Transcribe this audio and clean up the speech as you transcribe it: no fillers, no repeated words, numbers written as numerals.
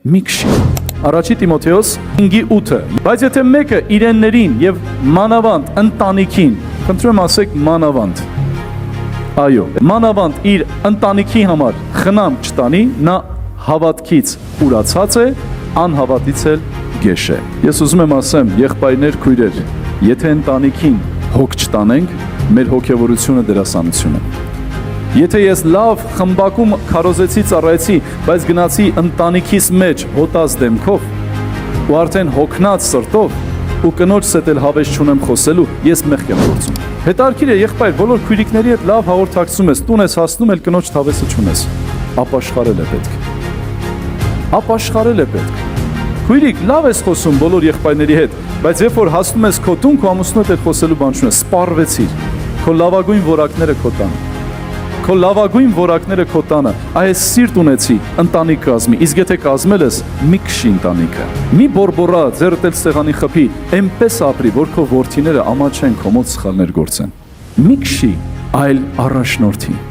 մի քշի։ Առաջի Տիմոթեոս 5:8 Բայց եթե մեկը իրեններին եւ մանավանդ ընտանիքին, խնդրում եմ ասեք մանավանդ, այո, մանավանդ իր ընտանիքի համար խնամ չտանի, նա հավատքից ուրացած է, անհավատից էլ գեշ է։ Ես ուզում եմ ասեմ, եղբայրներ, քույրեր, եթե ընտանիքին հոգ չտանենք, մեր հոգևորությունը դերասանություն է։ Եթե ես լավ խմբակում քարոզեցի ծառայեցի, բայց գնացի ընտանիքիս մեջ հոտած դեմքով ու արդեն հոգնած սրտով ու կնոջս հետ էլ հավես չունեմ խոսելու, ես մեղք եմ գործում։ Հետարքիր է եղբայր, բոլոր քույրիկների հետ լավ հաղորդակցում ես, տուն ես հասնում, էլ կնոջ հավեսը չունես։ Ապաշխարել է պետք։ Ապաշխարել է պետք։ Քույրիկ, լավ ես խոսում բոլոր եղբայրների հետ, բայց երբ որ հասնում ես քո տուն, քո ամուսնու հետ խոսելու բան չունես, սպառվեցիր։ Քո լավագույն որակները քո տանը։ Քո լավագույն որակները քո տանը, այս սիրտ ունեցի, ընտանիք կազմի, իսկ եթե կազմել ես, մի քշի ընտանիքը։ Մի բորբորա, ձեռդ էլ սեղանի խփի, այնպես ապրի, որ քո որդիները ամաչեն, քո մոտ սխալներ գործեն։ Մի քշի, այլ առաջնորդի։